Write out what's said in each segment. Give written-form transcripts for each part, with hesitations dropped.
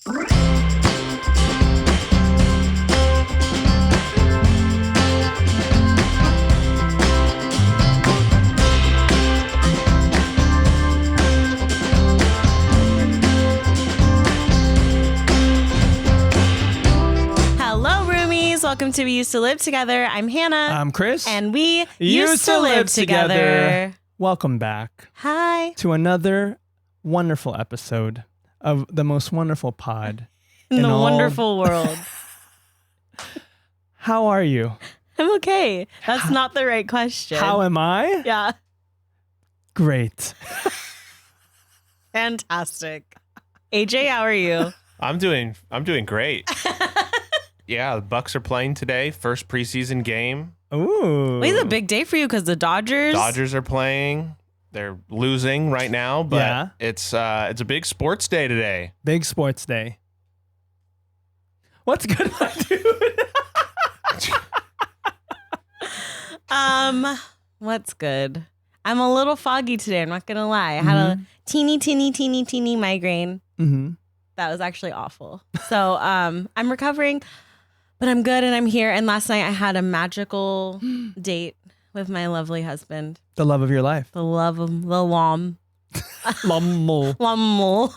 Welcome to We Used to Live Together. I'm Hannah. I'm Kris. And we used to live together. Welcome back. Hi. To another wonderful episode of the most wonderful pod in the wonderful world. How are you? I'm okay. That's not the right question. How am I? Yeah. Great. Fantastic. AJ, how are you? I'm doing great. Yeah, the Bucks are playing today. First preseason game. Ooh. It's a big day for you because the Dodgers are playing. They're losing right now, but it's a big sports day today. Big sports day. What's good, my dude? What's good? I'm a little foggy today. I'm not gonna lie. I had a teeny migraine. Mm-hmm. That was actually awful. So I'm recovering. But I'm good and I'm here. And last night I had a magical date with my lovely husband. The love of your life. The love of the lom. Lommel.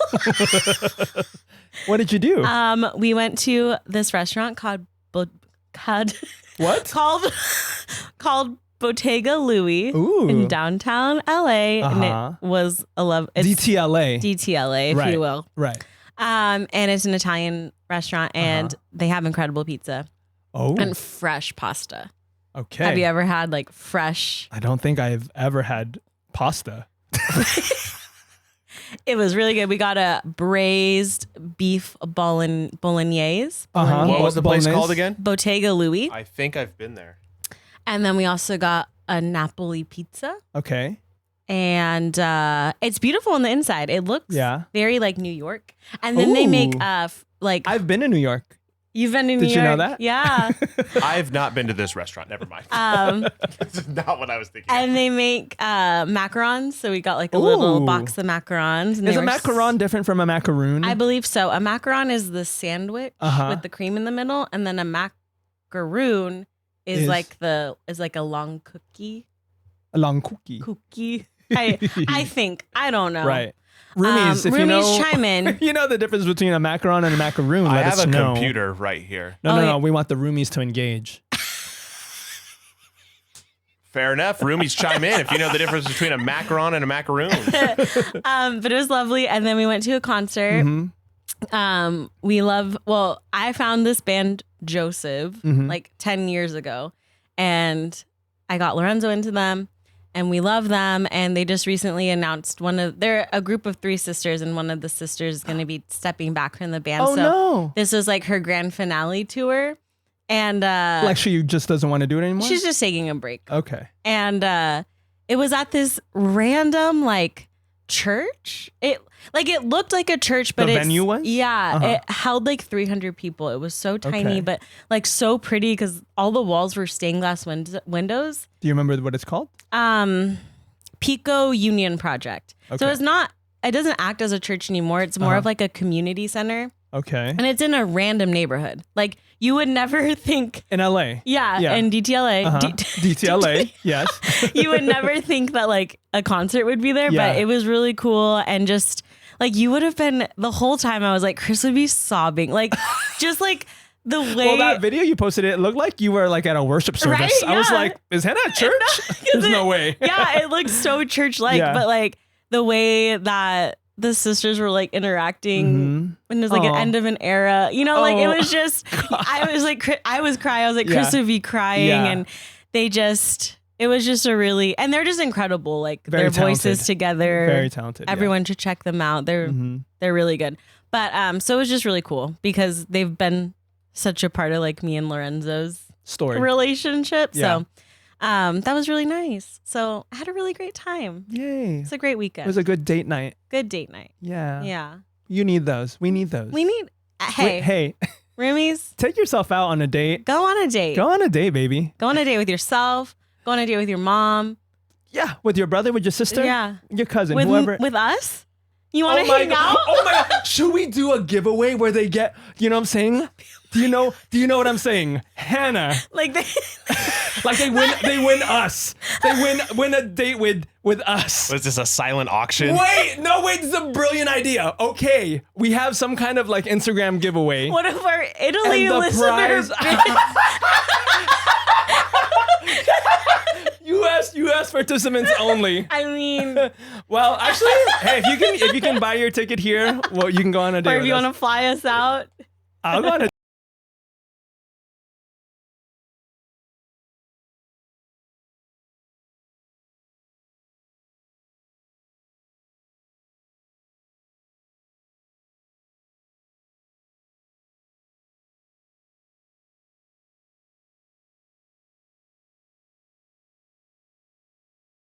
What did you do? We went to this restaurant called called Bottega Louie in downtown LA. And it was a love. DTLA. DTLA, if you will. Right. And it's an Italian restaurant, and they have incredible pizza. Oh. And fresh pasta. Okay. Have you ever had like fresh? I don't think I've ever had pasta. It was really good. We got a braised beef bolognese. What was the place called again? Bottega Louie. I think I've been there. And then we also got a Napoli pizza. Okay. And it's beautiful on the inside. It looks very like New York. And then they make like I've been to New York. You've been to New York? Did you know that? Yeah. I've not been to this restaurant. Never mind. That's not what I was thinking. And they make macarons. So we got like a little box of macarons. And is a macaron different from a macaroon? I believe so. A macaron is the sandwich with the cream in the middle, and then a macaroon is like a long cookie. A long cookie. I think. I don't know. Right. Roomies, if you know, chime in. You know the difference between a macaron and a macaroon. I let have us a know. computer right here. No. We want the roomies to engage. Fair enough. Roomies chime in if you know the difference between a macaron and a macaroon. But it was lovely. And then we went to a concert. Mm-hmm. I found this band Joseph like 10 years ago. And I got Lorenzo into them. And we love them, and they just recently announced they're a group of 3 sisters, and one of the sisters is going to be stepping back from the band. Oh, no. This was like her grand finale tour. And like she just doesn't want to do it anymore? She's just taking a break. Okay. And it was at this random like church. It looked like a church, but the venue was? Yeah, it held like 300 people. It was so tiny, but like so pretty because all the walls were stained glass windows. Do you remember what it's called? Pico Union Project. Okay. So it doesn't act as a church anymore. It's more of like a community center. Okay. And it's in a random neighborhood. Like you would never think in LA. Yeah. In DTLA. DTLA. Yes. You would never think that like a concert would be there, but it was really cool. And just like you would have been the whole time I was like, Kris would be sobbing. Like just like the way. Well, that video you posted, it looked like you were like at a worship service. Right? I was like, is Hannah at church? There's no way. Yeah, it looked so church-like, but like the way that the sisters were like interacting when there's like an end of an era, you know, like it was just, I was crying. I was like, Kris would be crying and it was just a really, and they're just incredible. Like very their talented. Voices together. Very talented. Everyone should check them out. They're really good. But so it was just really cool because they've been such a part of like me and Lorenzo's story relationship. Yeah. So that was really nice. So I had a really great time. Yay. It's a great weekend. It was a good date night. Good date night. Yeah. Yeah. You need those. We need those. Hey, roomies. Take yourself out on a date. Go on a date. Go on a date, baby. Go on a date with yourself. Go on a date with your mom. Yeah. With your brother, with your sister. Yeah. Your cousin, with whoever. With us. You want to hang out? Oh my God. Should we do a giveaway where they get, you know what I'm saying? Do you know what I'm saying? Hannah. Like they win us. They win a date with us. Was this a silent auction? Wait, this is a brilliant idea. Okay, we have some kind of like Instagram giveaway. What if our Italy listener US participants only. I mean, well, actually, hey, if you can buy your ticket here, well, you can go on a date. Or if you want to fly us out, I'll go on a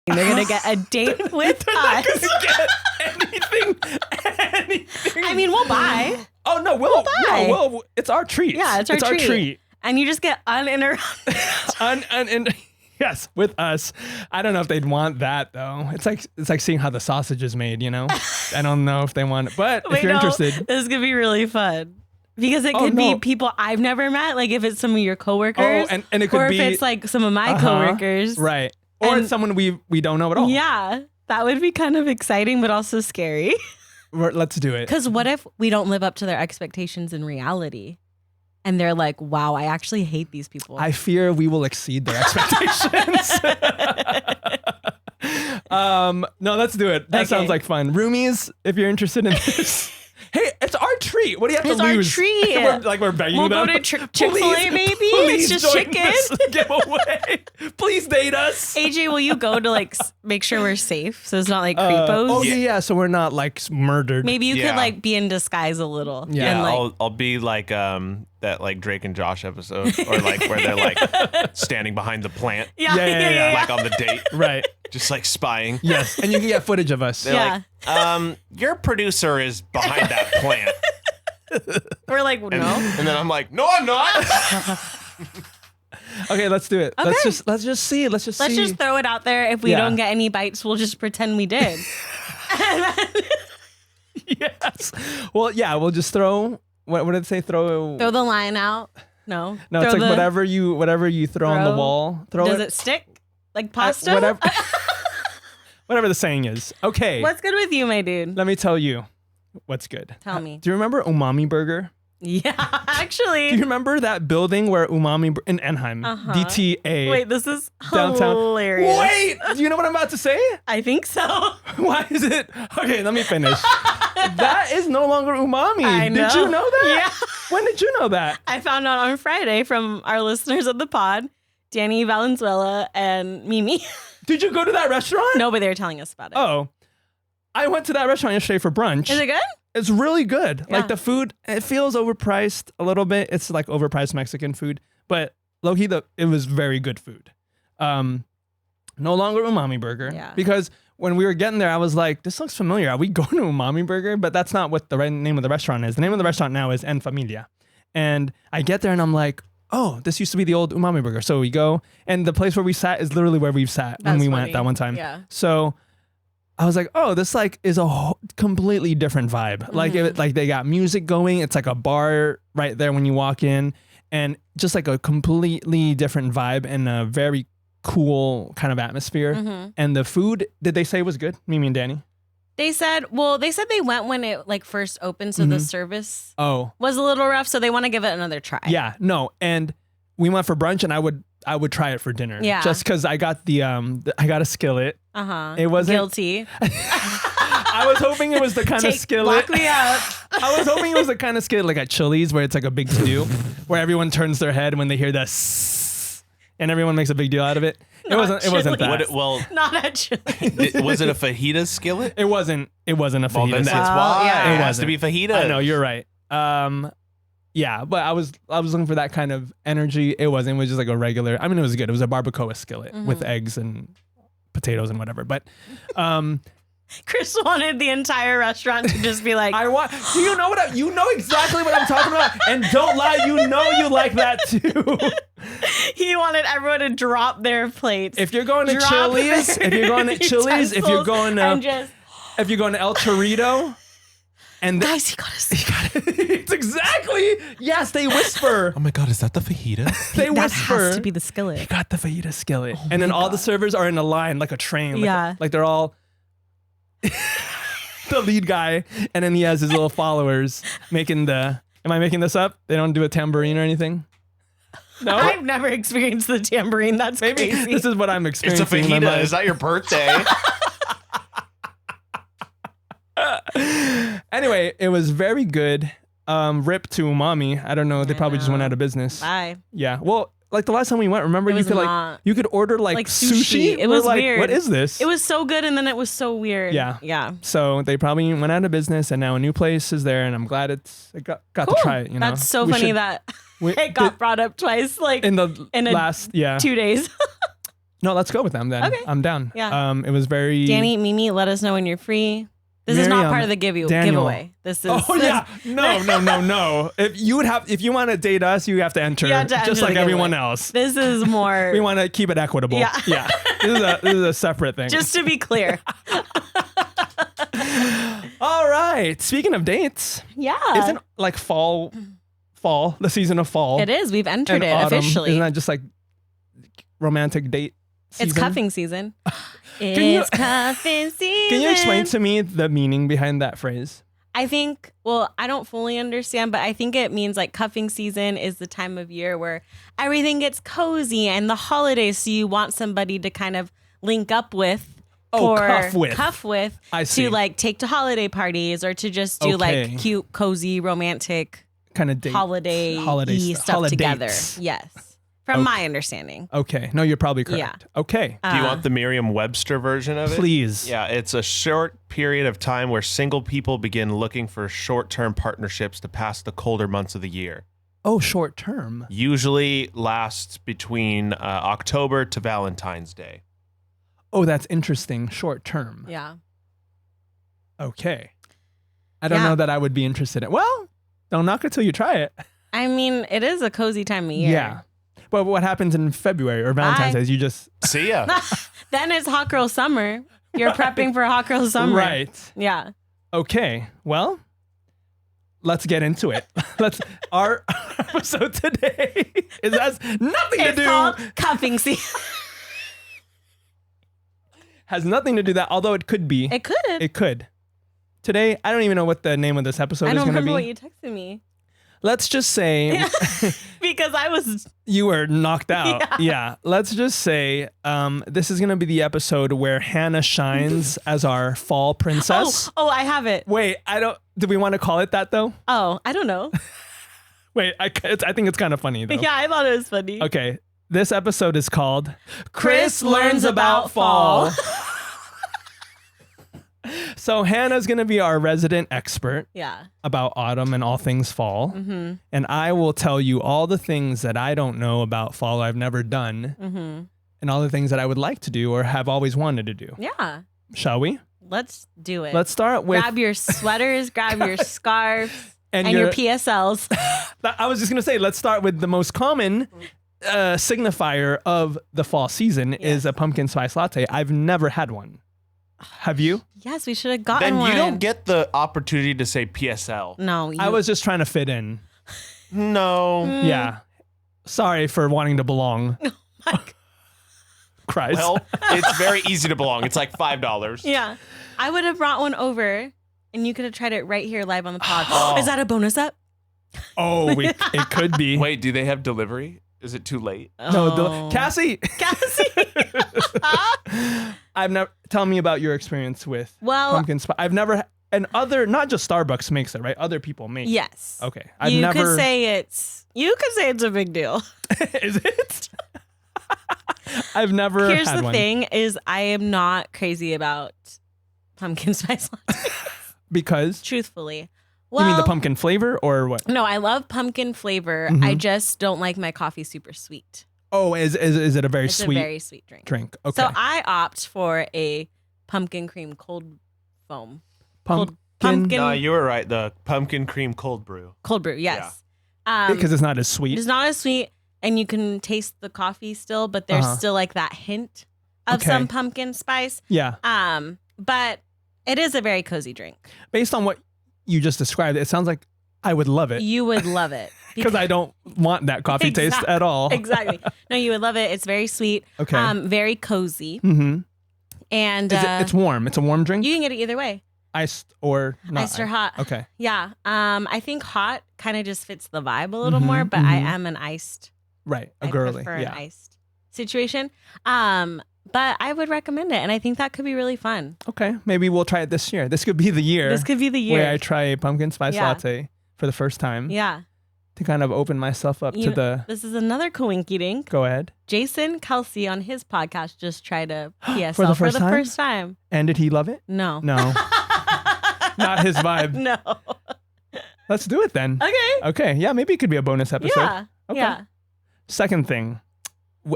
they're gonna get a date with us. get anything. I mean, we'll buy. Oh no, we'll buy. No, it's our treat. Yeah, it's our treat. And you just get uninterrupted. Yes, with us. I don't know if they'd want that though. It's like seeing how the sausage is made. You know, I don't know if they want it, but if you're interested, this is gonna be really fun. Because it could be people I've never met, like if it's some of your coworkers, and it could be, if it's like some of my coworkers, right? Or it's someone we don't know at all. Yeah, that would be kind of exciting, but also scary. Let's do it. Because what if we don't live up to their expectations in reality? And they're like, wow, I actually hate these people. I fear we will exceed their expectations. No, let's do it. That sounds like fun. Roomies, if you're interested in this. Hey, it's our treat. What do you have to lose? It's our treat. we're begging them. We'll go to Chick-fil-A, maybe. It's just chicken. Giveaway. Please date us. AJ, will you go to like make sure we're safe so it's not like creepos? Oh yeah, so we're not like murdered. Maybe you could like be in disguise a little. Yeah, and, like, I'll be like that like Drake and Josh episode, or like where they're like standing behind the plant. Yeah. Like on the date. Right. Just like spying. Yes, and you can get footage of us. They're like, your producer is behind that plant. We're like, no. And then I'm like, no, I'm not. Okay, let's do it. Okay. Let's just see. Let's just throw it out there. If we don't get any bites, we'll just pretend we did. Yes. Well, yeah, we'll just throw. What did it say? Throw the line out. No, it's like whatever you throw on the wall. Does it stick? Like pasta? Whatever the saying is. Okay. What's good with you, my dude? Let me tell you what's good. Tell me. Do you remember Umami Burger? Yeah, actually. Do you remember that building where Umami in Anaheim? DTA. Wait, this is downtown. Hilarious. Wait, do you know what I'm about to say? I think so. Why is it? Okay, let me finish. That is no longer Umami. I know. Did you know that? Yeah. When did you know that? I found out on Friday from our listeners of the pod, Danny Valenzuela and Mimi. Did you go to that restaurant? No, but they were telling us about it. Oh, I went to that restaurant yesterday for brunch. Is it good? It's really good. Yeah. Like the food, it feels overpriced a little bit. It's like overpriced Mexican food, but low-key, it was very good food. No longer Umami Burger. Yeah. Because when we were getting there, I was like, this looks familiar. Are we going to Umami Burger? But that's not what the name of the restaurant is. The name of the restaurant now is En Familia. And I get there and I'm like, oh, this used to be the old Umami Burger. So we go, and the place where we sat is literally where we've sat when we went that one time. Yeah. So I was like, oh, this like is a completely different vibe. Like they got music going. It's like a bar right there when you walk in, and just like a completely different vibe and a very cool kind of atmosphere. And the food, did they say was good? Mimi and Danny? They said they went when it like first opened, so the service was a little rough, so they want to give it another try. Yeah, no, and we went for brunch, and I would try it for dinner. Yeah, just because I got I got a skillet. It wasn't guilty. I was hoping it was the kind of skillet. Lock me up. I was hoping it was the kind of skillet like at Chili's where it's like a big to do, where everyone turns their head when they hear the and everyone makes a big deal out of it. It wasn't that. Not at Chili's. Was it a fajita skillet? It wasn't a fajita. Well, then that's why. Yeah. It has to be fajita. I know, you're right. Yeah, but I was looking for that kind of energy. It wasn't. It was just like a regular. I mean, it was good. It was a barbacoa skillet with eggs and potatoes and whatever. But Kris wanted the entire restaurant to just be like, do you know you know exactly what I'm talking about? And don't lie, you know you like that too. He wanted everyone to drop their plates. If you're going to Chili's, and just If you go to El Chorrito, and guys, he got us. It's exactly. Yes, they whisper. Oh my God, is that the fajita? They That whisper. has to be the skillet. He got the fajita skillet, and then all the servers are in a line like a train. Like they're all the lead guy, and then he has his little followers making the. Am I making this up? They don't do a tambourine or anything. No, I've never experienced the tambourine. That's maybe crazy. this is what I'm experiencing. It's a fajita. Is that your birthday? Anyway, it was very good. Rip to Umami. I don't know. They probably just went out of business. Bye. Yeah. Well, like the last time we went, remember you could order like sushi. It was weird. What is this? It was so good, and then it was so weird. Yeah. Yeah. So they probably went out of business, and now a new place is there, and I'm glad it got Cool. to try it. You know, That's so funny that it got brought up twice, like in the in last 2 days. No, let's go with them then. Okay. I'm down. Yeah. It was very. Danny, Mimi, let us know when you're free. This is not part of the giveaway. This is. Oh yeah, no. If you want to date us, you have to enter, just like everyone else. This is more. We want to keep it equitable. Yeah. This is a separate thing. Just to be clear. All right. Speaking of dates, isn't like fall the season of fall? It is. We've entered it autumn. officially. Isn't that just like romantic date season? It's cuffing season. It's cuffing season. Can you explain to me the meaning behind that phrase? I think, well, I don't fully understand, but I think it means like cuffing season is the time of year where everything gets cozy and the holidays. So you want somebody to kind of link up with. Cuff with. I see. To like take to holiday parties or to just do like cute, cozy, romantic kind of holiday stuff together. Yes. From my understanding. Okay. No, you're probably correct. Yeah. Okay. Do you want the Merriam-Webster version of it? Please. Yeah, it's a short period of time where single people begin looking for short-term partnerships to pass the colder months of the year. Oh, short term. Usually lasts between October to Valentine's Day. Oh, that's interesting. Short term. Yeah. Okay. I don't know that I would be interested in. Well, don't knock it till you try it. I mean, it is a cozy time of year. Yeah. But what happens in February or Valentine's Day? You just see ya. Then it's hot girl summer. You're prepping for hot girl summer. Right. Yeah. Okay. Well, let's get into it. Our episode today has nothing to do. It's called cuffing season. Has nothing to do that. Although it could be. It could. It could. Today, I don't even know what the name of this episode is going to be. I don't remember what you texted me. Let's just say because I was you were knocked out. Yeah. Let's just say this is gonna be the episode where Hannah shines as our fall princess. Oh, I have it. Wait, do we want to call it that though? Oh, I don't know. Wait, I think it's kind of funny though. Yeah, I thought it was funny. Okay. This episode is called Kris Learns About Fall. So Hannah's going to be our resident expert about autumn and all things fall. Mm-hmm. And I will tell you all the things that I don't know about fall I've never done and all the things that I would like to do or have always wanted to do. Yeah. Shall we? Let's do it. Let's start with... Grab your sweaters, grab your scarves, and your PSLs. I was just going to say, let's start with the most common signifier of the fall season is a pumpkin spice latte. I've never had one. Have you? Yes, we should have gotten one. Then you don't get the opportunity to say PSL. No. I was just trying to fit in. No. Yeah. Sorry for wanting to belong. Oh my God. Christ. Well, it's very easy to belong. It's like $5. Yeah. I would have brought one over and you could have tried it right here live on the pod. Is that a bonus up? Oh, it could be. Wait, do they have delivery? Is it too late? No, Cassie. I've never. Tell me about your experience with pumpkin spice. I've never. And not just Starbucks makes it, right? Other people make it. Yes. Okay. You could say it's a big deal. Is it? I've never. Here's had the one. thing: is I am not crazy about pumpkin spice lattes. Because truthfully. Well, you mean the pumpkin flavor or what? No, I love pumpkin flavor. I just don't like my coffee super sweet. Oh, is it a very sweet? It's a very sweet drink. Okay. So I opt for a pumpkin cream cold foam. Pumpkin. No, you were right. The pumpkin cream cold brew. Cold brew, yes. Yeah. Because it's not as sweet. It's not as sweet, and you can taste the coffee still, but there's still like that hint of some pumpkin spice. Yeah. But It is a very cozy drink. Based on what you just described, it sounds like I would love it. You would love it. Because I don't want that coffee taste at all. Exactly. No, you would love it. It's very sweet. Okay. Very cozy. Mm-hmm. And it's warm. It's a warm drink? You can get it either way. Iced or not? Iced or hot. Okay. Yeah. I think hot kind of just fits the vibe a little more, but I am an iced. Right. I prefer an iced situation. But I would recommend it. And I think that could be really fun. Okay. Maybe we'll try it this year. This could be the year. This could be the year. Where I try a pumpkin spice latte for the first time. Yeah. To kind of open myself up to the... This is another coinky dink. Go ahead. Jason Kelsey on his podcast just tried a PSL for the first time. And did he love it? No. No. Not his vibe. No. Let's do it then. Okay. Okay. Yeah, maybe it could be a bonus episode. Yeah. Okay. Yeah. Second thing.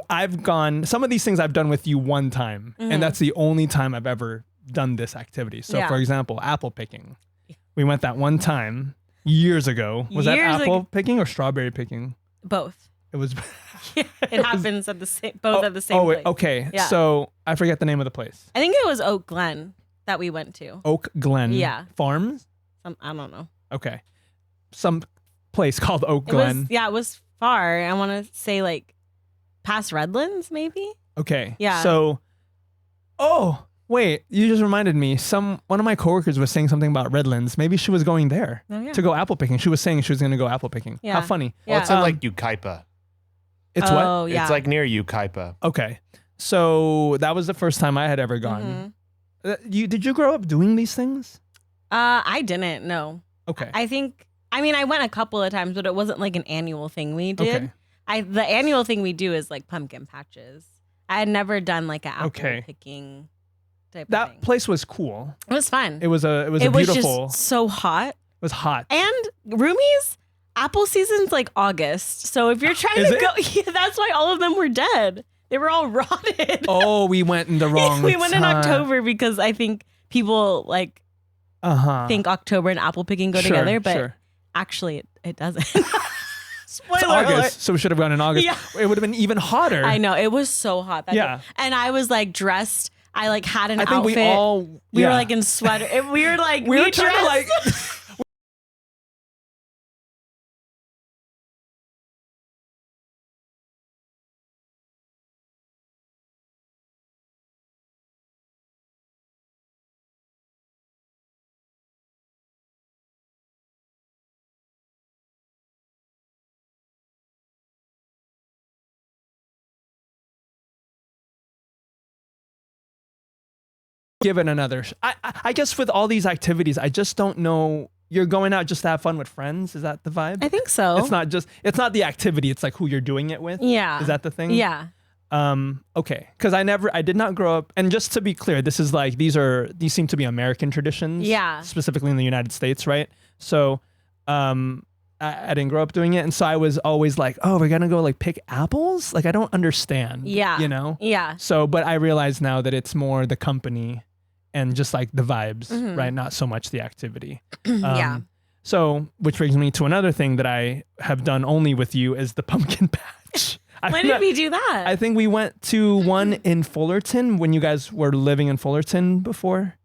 Some of these things I've done with you one time, and that's the only time I've ever done this activity. So for example, apple picking. We went that one time years ago. Was that apple picking or strawberry picking? Both. It was. It happens at the same, both at the same place. Okay. Yeah. So I forget the name of the place. I think it was Oak Glen that we went to. Oak Glen. Yeah. Farms? I don't know. Okay. Some place called Oak Glen. It was far. I want to say like past Redlands, maybe. Okay. Yeah. So, wait, you just reminded me. One of my coworkers was saying something about Redlands. Maybe she was going there to go apple picking. She was saying she was going to go apple picking. Yeah. How funny. Well, it's in like Yucaipa. It's what? Yeah. It's like near Yucaipa. Okay. So that was the first time I had ever gone. Did you grow up doing these things? I didn't. No. Okay. I went a couple of times, but it wasn't like an annual thing we did. Okay. The annual thing we do is like pumpkin patches. I had never done like an apple picking type of thing. That place was cool. It was fun. It was beautiful. Was just so hot. It was hot. And Roomies, apple season's like August. So if you're trying to go, that's why all of them were dead. They were all rotted. Oh, we went in the wrong We went in October because I think people like think October and apple picking go together, but actually it doesn't. Spoiler August, alert. so we should have gone in August. Yeah. It would have been even hotter. I know. It was so hot that day. And I was like dressed. I like had an outfit. We were like in sweater. We were like, we were trying to like... give it another. I guess with all these activities, I just don't know. You're going out just to have fun with friends. Is that the vibe? I think so. It's not the activity. It's like who you're doing it with. Yeah. Is that the thing? Yeah. Okay. Because I did not grow up. And just to be clear, this is like these seem to be American traditions. Yeah. Specifically in the United States, right? So, I didn't grow up doing it, and so I was always like, "Oh, we're gonna go like pick apples." Like I don't understand. Yeah. You know. Yeah. So, but I realize now that it's more the company and just like the vibes, right? Not so much the activity. Yeah. So, which brings me to another thing that I have done only with you is the pumpkin patch. When did we do that? I think we went to one in Fullerton when you guys were living in Fullerton before.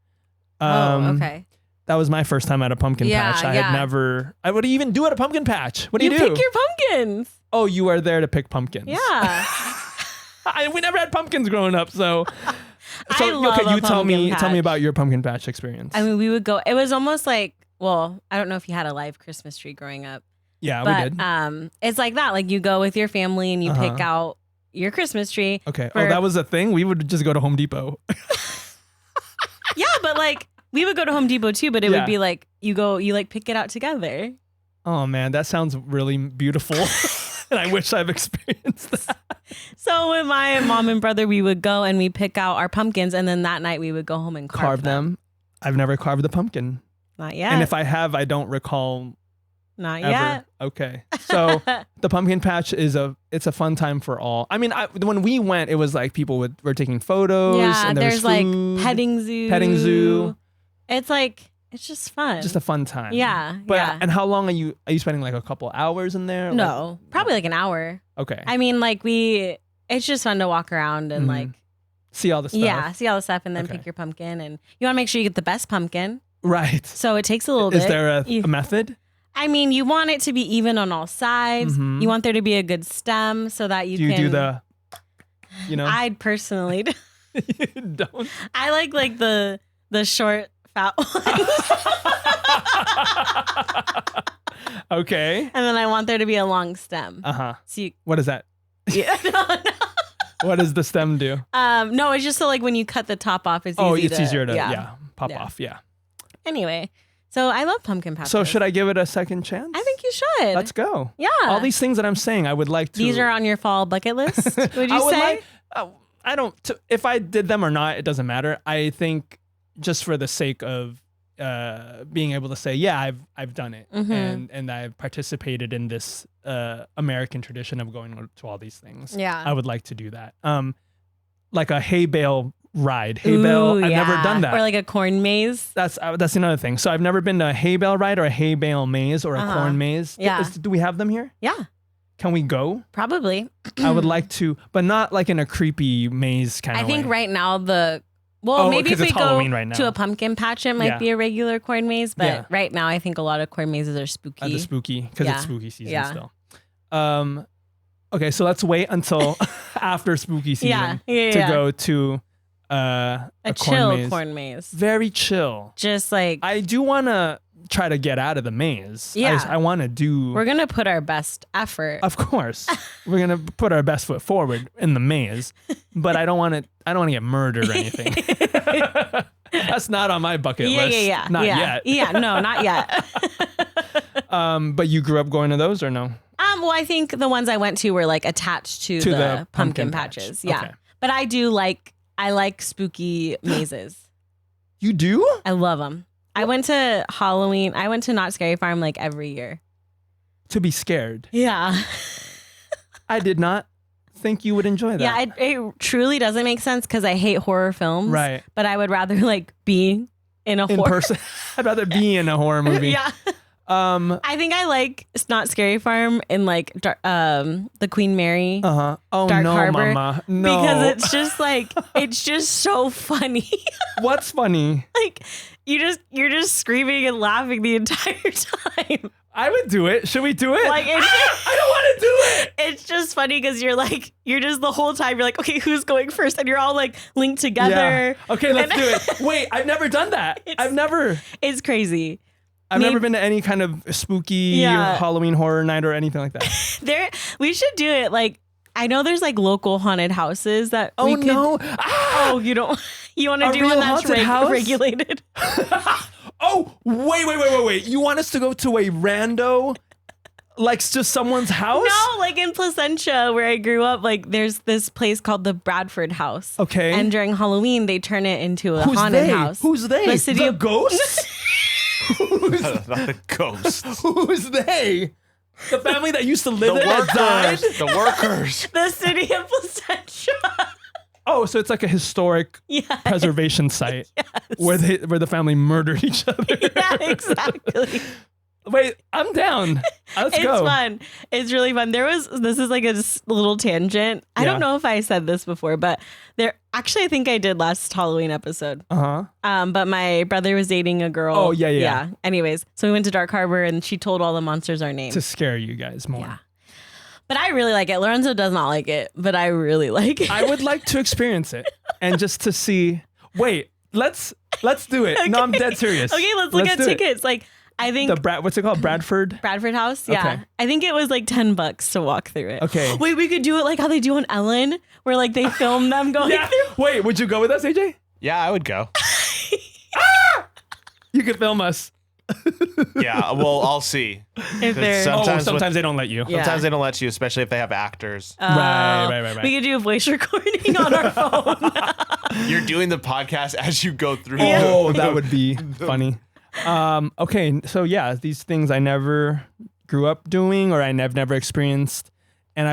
Okay. That was my first time at a pumpkin patch. What do you even do at a pumpkin patch? What do you do? You pick your pumpkins. Oh, you are there to pick pumpkins. Yeah. We never had pumpkins growing up, so. I love okay, you tell me patch. about your pumpkin patch experience. I mean, we would go. It was almost like, well, I don't know if you had a live Christmas tree growing up. Yeah, but, we did. It's like that. Like you go with your family and you pick out your Christmas tree. Okay. That was a thing. We would just go to Home Depot. Yeah, but like we would go to Home Depot too. But it would be like you like pick it out together. Oh man, that sounds really beautiful. And I wish I've experienced that. So with my mom and brother, we would go and we pick out our pumpkins, and then that night we would go home and carve them. I've never carved the pumpkin. Not yet. And if I have, I don't recall. Not ever. Yet. Okay. So the pumpkin patch it's a fun time for all. I mean, when we went, it was like people were taking photos. Yeah, and there's like petting zoo. It's like, it's just fun. Just a fun time. Yeah. But and how long are you spending like a couple hours in there? No, probably like an hour. Okay. I mean, like it's just fun to walk around and like See all the stuff. Yeah, see all the stuff and then pick your pumpkin. And you want to make sure you get the best pumpkin. Right. So it takes a little bit. Is there a method? I mean, you want it to be even on all sides. Mm-hmm. You want there to be a good stem so that you can... Do the, I'd personally... You don't? I like the short, fat ones. Okay. And then I want there to be a long stem. Uh-huh. So what is that? Yeah. No. What does the stem do? No, it's just so like when you cut the top off, it's easier to pop off. Yeah. Anyway, so I love pumpkin patches. So should I give it a second chance? I think you should. Let's go. Yeah. All these things that I'm saying, I would like to. These are on your fall bucket list, would you say? I don't. If I did them or not, it doesn't matter. I think just for the sake of being able to say, yeah, I've done it, and I've participated in this American tradition of going to all these things. Yeah, I would like to do that. Like a hay bale ride. Hay bale. I've never done that. Or like a corn maze. That's another thing. So I've never been to a hay bale ride or a hay bale maze or a corn maze. Yeah. Do we have them here? Yeah. Can we go? Probably. I would like to, but not like in a creepy maze kind of way. I think right now maybe if we go right to a pumpkin patch, it might be a regular corn maze. But right now, I think a lot of corn mazes are spooky. Because it's spooky season still. Okay, so let's wait until after spooky season to go to a chill corn maze. Very chill. Just like I do want to try to get out of the maze. Yeah, I want to do. We're gonna put our best effort. Of course, we're gonna put our best foot forward in the maze, but I don't want to. I don't want to get murdered or anything. That's not on my bucket list. Not yet. Yeah, no, not yet. But you grew up going to those or no? Well, I think the ones I went to were like attached to the pumpkin patches. Yeah. Okay. But I like spooky mazes. You do? I love them. I went to Halloween. I went to Not Scary Farm like every year. To be scared. Yeah. I did not think you would enjoy that. Yeah, it truly doesn't make sense because I hate horror films. Right. But I would rather like be in horror person. I'd rather be in a horror movie. Yeah. I think I like Not Scary Farm in like the Queen Mary Oh Dark no, Harbor, Mama. No. because it's just like it's just so funny. What's funny? Like you're just screaming and laughing the entire time. I would do it. Should we do it? Like I don't want to do it. It's just funny because you're just the whole time you're like, okay, who's going first? And you're all like linked together. Yeah. Okay, let's do it. Wait, I've never done that. It's crazy. I've never been to any kind of spooky Halloween horror night or anything like that. We should do it. Like, I know there's like local haunted houses that. Oh no! Oh, you don't. You want to do one that's regulated? Oh wait! You want us to go to a rando, like just someone's house? No, like in Placentia, where I grew up. Like, there's this place called the Bradford House. Okay. And during Halloween, they turn it into a haunted house. Who's they? The city of ghosts. Not the ghosts. Who's they? The family that used to live there that died? The workers. The city of Placentia. Oh, so it's like a historic preservation site where the family murdered each other. Yeah, exactly. Wait, I'm down. Let's go. It's fun. It's really fun. This is like a little tangent. I don't know if I said this before, but actually I think I did last Halloween episode. But my brother was dating a girl. Oh, yeah. Anyways, so we went to Dark Harbor and she told all the monsters our names. To scare you guys more. Yeah. But I really like it. Lorenzo does not like it, but I really like it. I would like to experience it and just to see. Wait, let's do it. Okay. No, I'm dead serious. Okay, let's look at tickets. Like, I think what's it called? Bradford House. Yeah. Okay. I think it was like $10 to walk through it. Okay. Wait, we could do it like how they do on Ellen, where like they film them going through. Wait, would you go with us, AJ? Yeah, I would go. You could film us. Yeah, well, I'll see. Sometimes they don't let you. Sometimes they don't let you, especially if they have actors. Right. We could do a voice recording on our phone. You're doing the podcast as you go through. Oh, that would be funny. Okay, so these things I never grew up doing or I've never experienced, and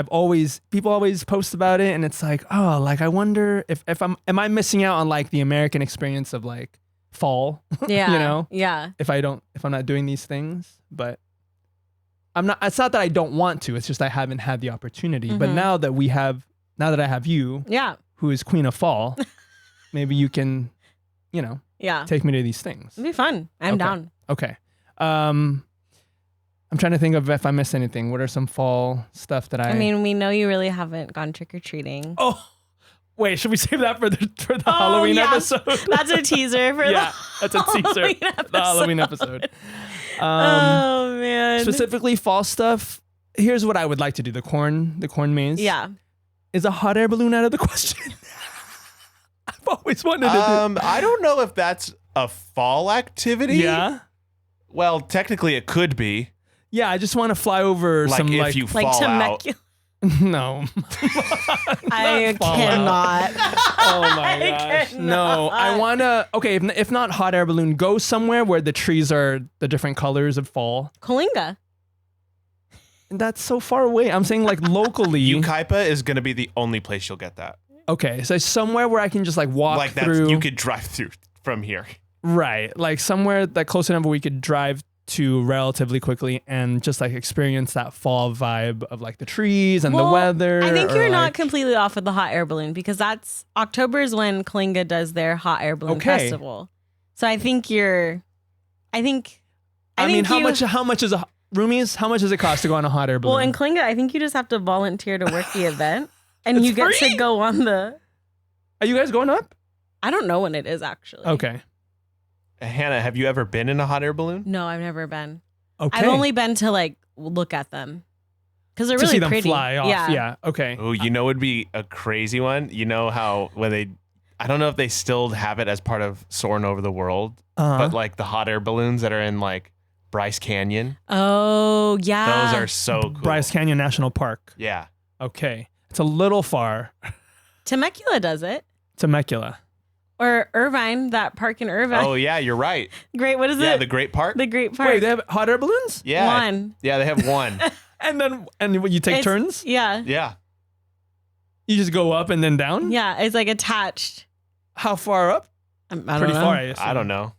people always post about it, and it's like, oh, like I wonder if am I missing out on like the American experience of like fall? Yeah, you know, if I'm not doing these things, but I'm not. It's not that I don't want to. It's just I haven't had the opportunity. Mm-hmm. But now that I have you, who is queen of fall, maybe you can, take me to these things. It'd be fun. I'm down. Okay. I'm trying to think of if I missed anything. What are some fall stuff that I mean, we know you really haven't gone trick-or-treating. Oh, wait, should we save that for the Halloween episode? That's a teaser for that's a teaser. The Halloween episode. Oh man. Specifically fall stuff. Here's what I would like to do. The corn maze. Yeah. Is a hot air balloon out of the question? I've always wanted to do. I don't know if that's a fall activity. Yeah. Well, technically it could be. Yeah, I just want to fly over like some if you fall out. No. I cannot. Oh my gosh. No, I want to, okay, if not hot air balloon, go somewhere where the trees are the different colors of fall. Kalinga. That's so far away. I'm saying like locally. Yucaipa is going to be the only place you'll get that. Okay, so somewhere where I can just like walk like through. You could drive through from here. Right, like somewhere that close enough where we could drive to relatively quickly and just like experience that fall vibe of like the trees and the weather. I think you're not completely off with the hot air balloon because that's October is when Kalinga does their hot air balloon festival. So I think I mean, how much is a roomies? How much does it cost to go on a hot air balloon? Well, in Kalinga, I think you just have to volunteer to work the event and you get to go on the. Are you guys going up? I don't know when it is actually. Okay. Hannah, have you ever been in a hot air balloon? No, I've never been. Okay. I've only been to like look at them because they're to really see them pretty. fly off. Yeah. Okay. Oh, would be a crazy one. You know how when I don't know if they still have it as part of Soarin' Over the World, but like the hot air balloons that are in like Bryce Canyon. Oh yeah, those are so cool. Bryce Canyon National Park. Yeah. Okay, it's a little far. Temecula does it. Temecula. Or Irvine, that park in Irvine. Oh, yeah, you're right. Great, what is it? Yeah, the Great Park. The Great Park. Wait, they have hot air balloons? Yeah. One. Yeah, they have one. and you take turns? Yeah. Yeah. You just go up and then down? Yeah, it's like attached. How far up? I don't Pretty know. far, I assume. I don't know.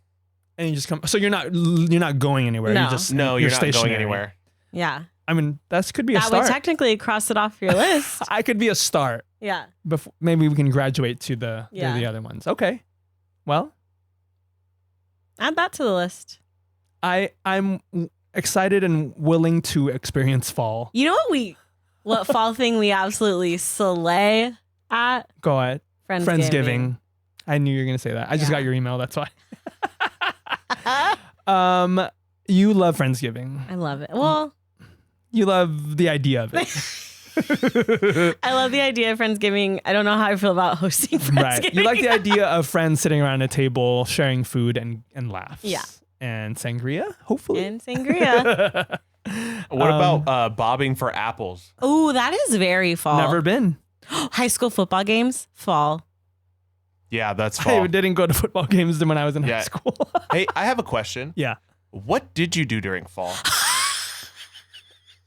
And you just come. So you're not going anywhere. No. You're not stationary. going anywhere. Yeah. I mean, that could be a That start. would technically cross it off your list. I could be a start. Yeah. Before maybe we can graduate to the Yeah. the other ones. Okay. Well, add that to the list. I'm excited and willing to experience fall. You know what fall thing we absolutely slay at? Go ahead. Friendsgiving. I knew you were gonna say that. I just got your email. That's why. You love Friendsgiving. I love it. Well, you love the idea of it. I love the idea of Friendsgiving. I don't know how I feel about hosting Friendsgiving. Right. You like the idea of friends sitting around a table, sharing food and laughs. Yeah. And sangria, hopefully. And sangria. What about bobbing for apples? Oh, that is very fall. Never been. High school football games, fall. Yeah, that's fall. I didn't go to football games when I was in high school. Hey, I have a question. Yeah. What did you do during fall?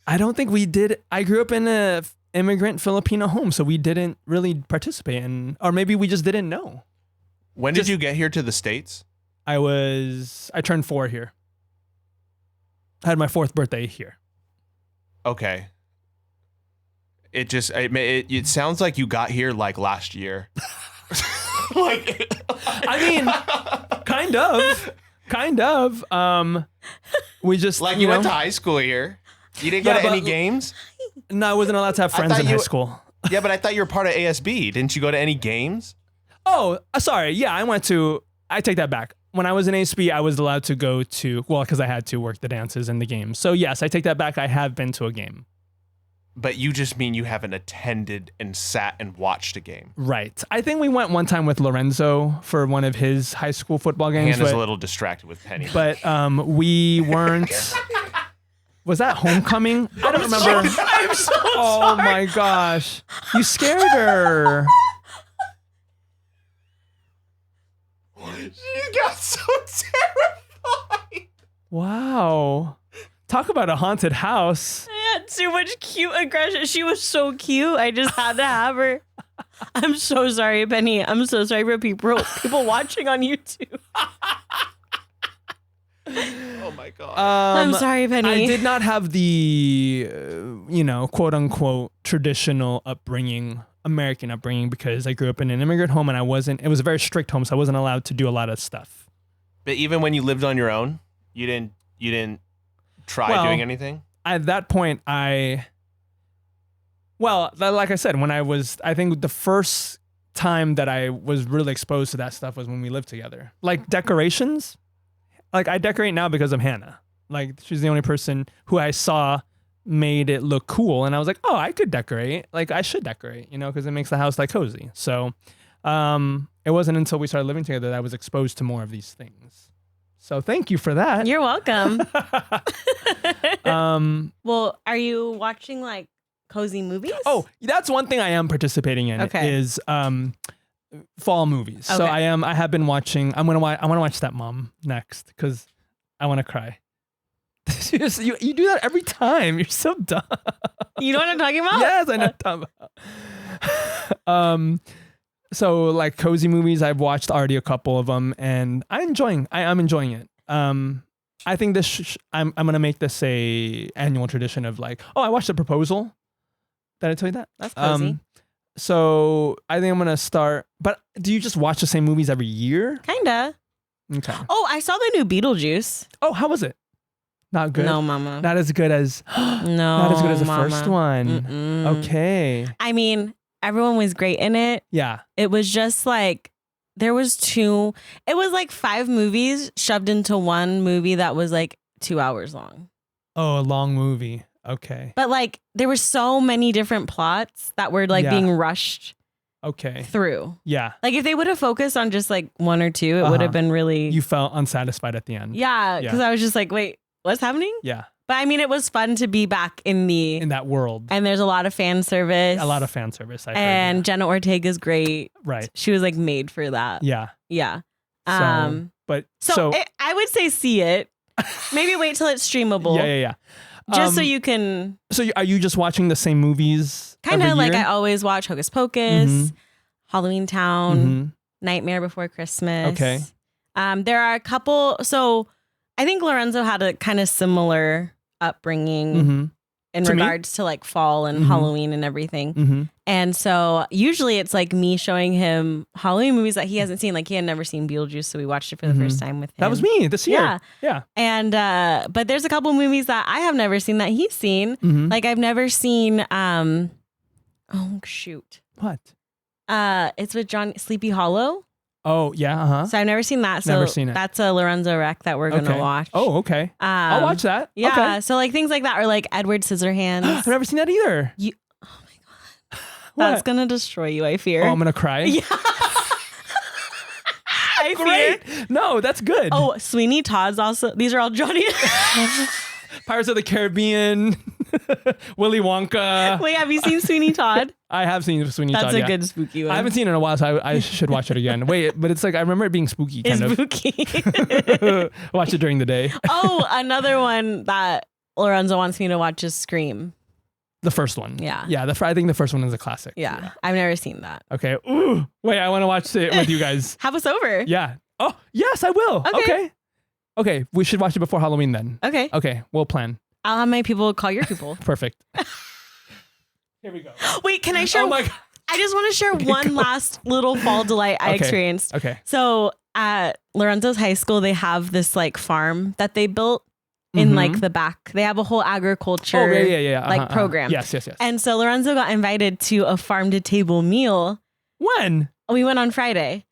I don't think we did. I grew up in a immigrant Filipino home, so we didn't really participate in, or maybe we just didn't know. When did you get here to the States? I turned 4 here. I had my 4th birthday here. Okay. It sounds like you got here like last year. I mean, kind of. We just like you went to high school here. You didn't go to any games? No, I wasn't allowed to have friends in high school. Yeah, but I thought you were part of ASB. Didn't you go to any games? Oh, sorry. Yeah, I take that back. When I was in ASB, I was allowed to go to, because I had to work the dances and the games. So yes, I take that back. I have been to a game. But you just mean you haven't attended and sat and watched a game. Right. I think we went one time with Lorenzo for one of his high school football games. Hannah's a little distracted with Penny. But we weren't. Was that homecoming? I don't remember. I'm so sorry. Oh my gosh. You scared her. She got so terrified. Wow. Talk about a haunted house. I had too much cute aggression. She was so cute. I just had to have her. I'm so sorry, Penny. I'm so sorry for people watching on YouTube. Oh my God. I'm sorry, Penny. I did not have the, quote unquote, traditional upbringing American upbringing because I grew up in an immigrant home and it was a very strict home, so I wasn't allowed to do a lot of stuff. But even when you lived on your own, you didn't try doing anything? At that point, like I said, I think the first time that I was really exposed to that stuff was when we lived together. Like decorations, like I decorate now because of Hannah. Like she's the only person who I saw made it look cool, and I was like, oh, I could decorate. Like I should decorate, because it makes the house like cozy. So it wasn't until we started living together that I was exposed to more of these things. So thank you for that. You're welcome. Well, are you watching like cozy movies? Oh, that's one thing I am participating in is fall movies. Okay. So I have been watching. I want to watch Stepmom next because I want to cry. you do that every time. You're so dumb. You know what I'm talking about? Yes, I know what I'm talking about. So like cozy movies, I've watched already a couple of them, and I'm enjoying it. I think this I'm gonna make this a annual tradition of like, oh, I watched The Proposal. Did I tell you that? That's cozy. So I think I'm gonna start. But do you just watch the same movies every year? Kinda. Okay. Oh, I saw the new Beetlejuice. Oh, how was it? Not good. No, mama. Not as good as not as good as the first one. Mm-mm. Okay. I mean, everyone was great in it. Yeah. It was just like it was like 5 movies shoved into one movie that was like 2 hours long. Oh, a long movie. Okay. But like there were so many different plots that were like being rushed through. Yeah. Like if they would have focused on just like 1 or 2, it would have been really. You felt unsatisfied at the end. Yeah, because I was just like, wait, what's happening? Yeah. But I mean, it was fun to be back in that world. And there's a lot of fan service. A lot of fan service. And Jenna Ortega's great. Right. She was like made for that. Yeah. Yeah. I would say see it. Maybe wait till it's streamable. Yeah. Just so you can. So are you just watching the same movies? Kind of like I always watch Hocus Pocus, Halloween Town, Nightmare Before Christmas. Okay. There are a couple. So I think Lorenzo had a kind of similar upbringing in regards to like fall and Halloween and everything. And so usually it's like me showing him Halloween movies that he hasn't seen. Like he had never seen Beetlejuice, so we watched it for the first time with him. That was me this year. Yeah. And but there's a couple movies that I have never seen that he's seen. Like I've never seen oh shoot. What? It's with Sleepy Hollow. Oh yeah, So I've never seen that. So never seen it. That's a Lorenzo rec that we're gonna watch. Oh, okay. I'll watch that. Yeah. Okay. So like things like that, or like Edward Scissorhands. I've never seen that either. Oh my god, that's gonna destroy you. I fear. Oh, I'm gonna cry. Yeah. Great. No, that's good. Oh, Sweeney Todd's also. These are all Johnny. Pirates of the Caribbean, Willy Wonka. Wait, have you seen Sweeney Todd? I have seen Sweeney Todd. That's a good spooky one. I haven't seen it in a while, so I should watch it again. Wait, but it's like I remember it being spooky. Kind spooky. Watch it during the day. Oh, another one that Lorenzo wants me to watch is Scream. The first one. Yeah. Yeah. I think the first one is a classic. Yeah. I've never seen that. Okay. Ooh. Wait, I want to watch it with you guys. Have us over. Yeah. Oh, yes, I will. Okay. We should watch it before Halloween then. Okay. We'll plan. I'll have my people call your people. Perfect. Here we go. Wait, can I share? Oh my God. I just want to share one last little fall delight I experienced. Okay. So at Lorenzo's high school, they have this like farm that they built in like the back. They have a whole agriculture like program. Yes. And so Lorenzo got invited to a farm to table meal. When? We went on Friday.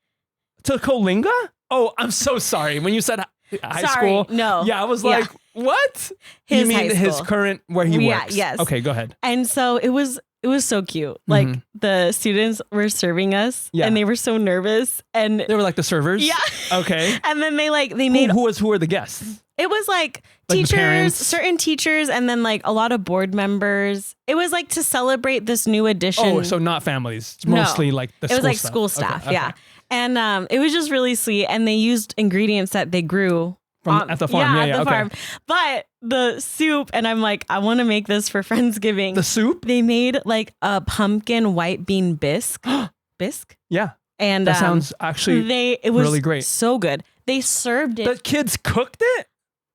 To Coalinga? Oh, I'm so sorry. When you said high school. No. Yeah, I was like, what? You mean his current where he works? Yes. Okay, go ahead. And so it was so cute. Like the students were serving us and they were so nervous and they were like the servers? Yeah. Okay. And then they made who were the guests? It was like teachers, certain teachers, and then like a lot of board members. It was like to celebrate this new edition. Oh, so not families. It's mostly like the school staff. It was like school staff, yeah. And it was just really sweet. And they used ingredients that they grew at the farm. At the farm. But the soup, and I'm like, I want to make this for Friendsgiving. The soup? They made like a pumpkin white bean bisque. Bisque? Yeah. And that sounds actually it was really great. So good. They served it. The kids cooked it?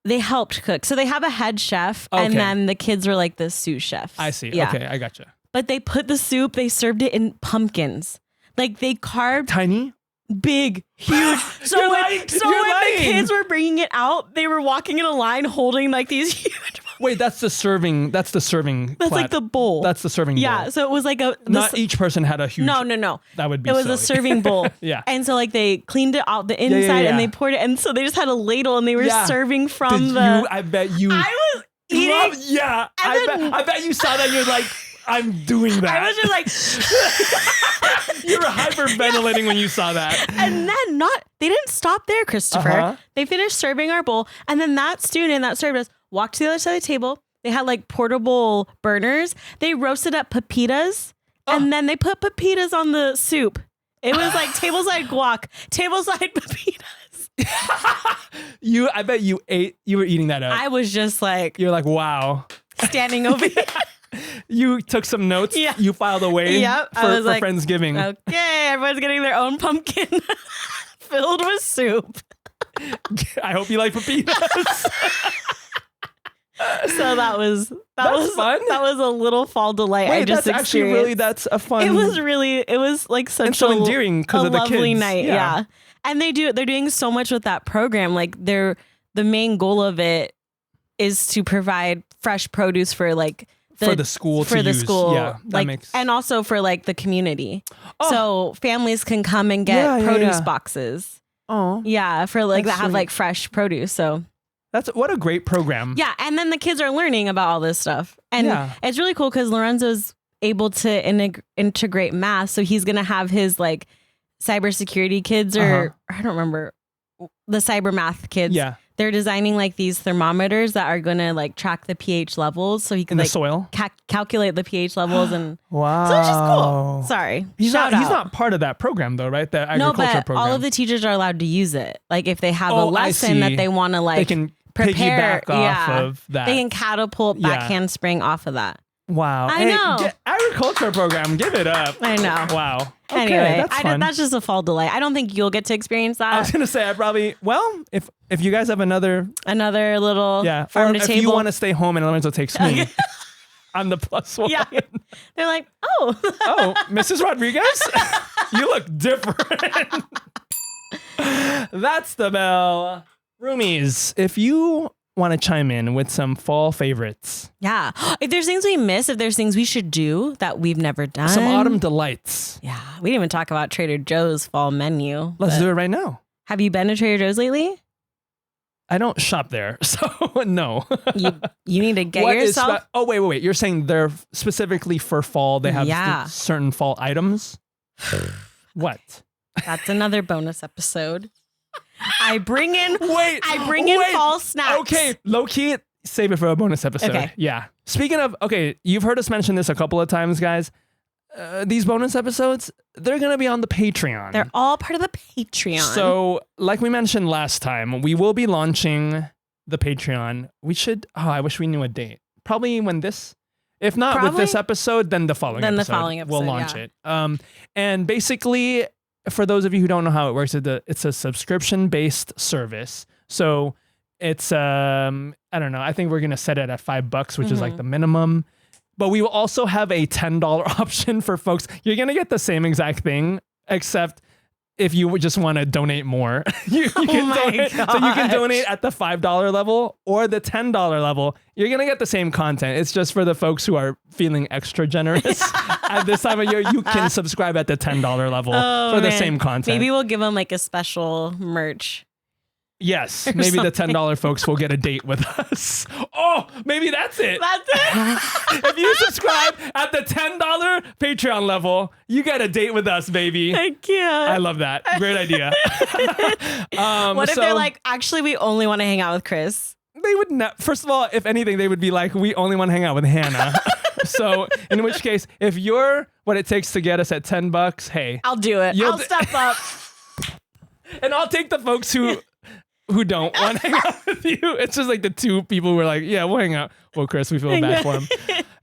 They helped cook. So they have a head chef and then the kids were like the sous chef. I see. Yeah. Okay, I gotcha. but they put the soup, they served it in pumpkins. Like they carved tiny, big, huge. So when the kids were bringing it out, they were walking in a line holding like these huge. Wait, that's the serving. That's like the bowl. That's the serving bowl. Yeah. So it was like not each person had a huge. No. That would be. It was silly. a serving bowl. Yeah. And so like they cleaned it out the inside and they poured it, and so they just had a ladle and they were serving from I bet you. I was eating. I bet you saw that. You're like, I'm doing that. I was just like, you were hyperventilating when you saw that. And then they didn't stop there, Christopher. They finished serving our bowl, and then that student that served us walked to the other side of the table. They had like portable burners. They roasted up pepitas, and then they put pepitas on the soup. It was like tableside guac, tableside pepitas. I bet you were eating that up. I was just like, you're like, wow. Standing over here. You took some notes. Yeah. You filed away for like, Friendsgiving. Okay, everyone's getting their own pumpkin filled with soup. I hope you like pepitas. So that was fun. That was a little fall delight. Wait, I just that's actually really that's a fun. It was like such and so endearing because of the kids. Lovely night. Yeah. And they're doing so much with that program. Like the main goal of it is to provide fresh produce for like for the school yeah, and also for like the community. So families can come and get produce boxes. Oh, yeah, for like that have like fresh produce. So what a great program. Yeah, and then the kids are learning about all this stuff, and it's really cool because Lorenzo's able to integrate math. So he's gonna have his like cybersecurity kids, or I don't remember the cyber math kids. Yeah. They're designing like these thermometers that are going to like track the pH levels, so he can in like the soil calculate the pH levels and wow. So it's just cool. Sorry, he's not part of that program though, right? The agriculture program. All of the teachers are allowed to use it. Like if they have a lesson that they want to like, they can prepare piggyback off of that. They can catapult back handspring off of that. Wow. I know. Agriculture program, give it up. I know. Wow. Okay, anyway, that's fun. That's just a fall delight. I don't think you'll get to experience that. I was going to say, if you guys have another little farm to table. If you want to stay home and Lorenzo takes me, I'm the plus one. Yeah. They're like, oh, Mrs. Rodriguez, you look different. That's the bell. Roomies, if you want to chime in with some fall favorites. Yeah. If there's things we miss, if there's things we should do that we've never done. Some autumn delights. Yeah. We didn't even talk about Trader Joe's fall menu. Let's do it right now. Have you been to Trader Joe's lately? I don't shop there, so no. you need to get yourself. Wait. You're saying they're specifically for fall. They have certain fall items? What? That's another bonus episode. I bring in fall snacks. Okay, low key, save it for a bonus episode. Okay. Yeah. Speaking of, you've heard us mention this a couple of times, guys. These bonus episodes, they're going to be on the Patreon. They're all part of the Patreon. So, like we mentioned last time, we will be launching the Patreon. I wish we knew a date. Probably when this, if not with this episode, then the following episode. We'll launch it. And basically, for those of you who don't know how it works, it's a subscription-based service. So it's, I don't know, I think we're going to set it at $5, which is like the minimum. But we will also have a $10 option for folks. You're going to get the same exact thing, except if you just want to donate more. you can donate. So you can donate at the $5 level or the $10 level. You're going to get the same content. It's just for the folks who are feeling extra generous. At this time of year, you can subscribe at the $10 level for the same content. Maybe we'll give them like a special merch. Yes, maybe the $10 folks will get a date with us. Oh, maybe that's it. That's it. If you subscribe at the $10 Patreon level, you get a date with us, baby. I can't. I love that. Great idea. What if they're like, actually, we only want to hang out with Kris? They would not. First of all, if anything, they would be like, we only want to hang out with Hannah. So in which case, if you're what it takes to get us at $10, hey. I'll do it. I'll step up. And I'll take the folks who don't want to hang out with you. It's just like the two people who are like, yeah, we'll hang out. Well, Kris, we feel bad for him.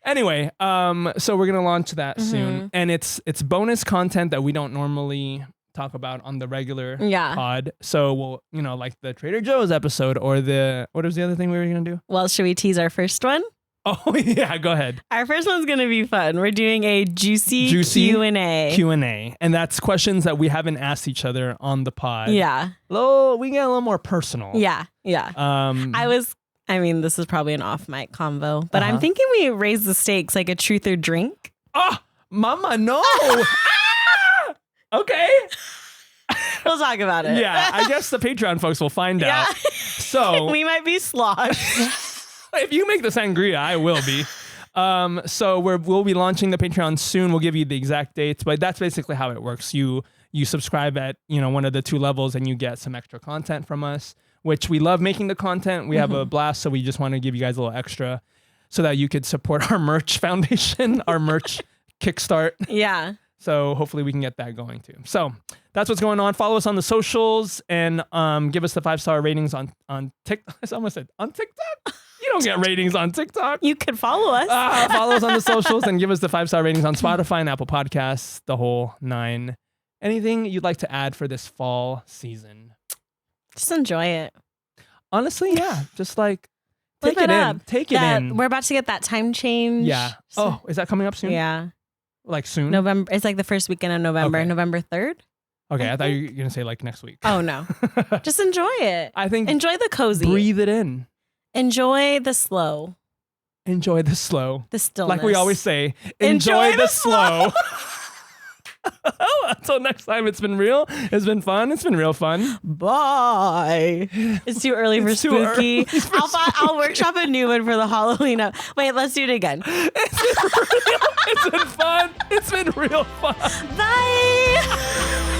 Anyway, so we're going to launch that soon. And it's bonus content that we don't normally talk about on the regular pod. So we'll, like the Trader Joe's episode or what was the other thing we were going to do? Well, should we tease our first one? Oh, yeah, go ahead. Our first one's going to be fun. We're doing a juicy Q&A. Q&A. And that's questions that we haven't asked each other on the pod. Yeah. We get a little more personal. Yeah. This is probably an off mic convo, but I'm thinking we raise the stakes like a truth or drink. Oh, mama, no. Okay. We'll talk about it. Yeah, I guess the Patreon folks will find out. So we might be sloshed. If you make the sangria, I will be. So we'll be launching the Patreon soon. We'll give you the exact dates, but that's basically how it works. You subscribe at one of the 2 levels, and you get some extra content from us, which we love making the content. We have a blast, so we just want to give you guys a little extra, so that you could support our merch foundation, our merch kickstart. Yeah. So hopefully we can get that going too. So that's what's going on. Follow us on the socials and give us the 5-star ratings on TikTok. I almost said on TikTok. You don't get ratings on TikTok. You could follow us. Follow us on the socials and give us the 5-star ratings on Spotify and Apple Podcasts, the whole 9. Anything you'd like to add for this fall season? Just enjoy it. Honestly, yeah. Just like take it in. Take it in. We're about to get that time change. Yeah. Oh, is that coming up soon? Yeah. Like soon? November. It's like the first weekend of November. Okay. November 3rd. Okay, I thought you were going to say like next week. Oh, no. Just enjoy it. I think enjoy the cozy. Breathe it in. Enjoy the slow. Enjoy the slow. The stillness. Like we always say, enjoy the slow. Until next time, it's been real. It's been fun. It's been real fun. Bye. It's too early for spooky. I'll workshop a new one for the Halloween. Wait, let's do it again. It's been fun. It's been real fun. Bye.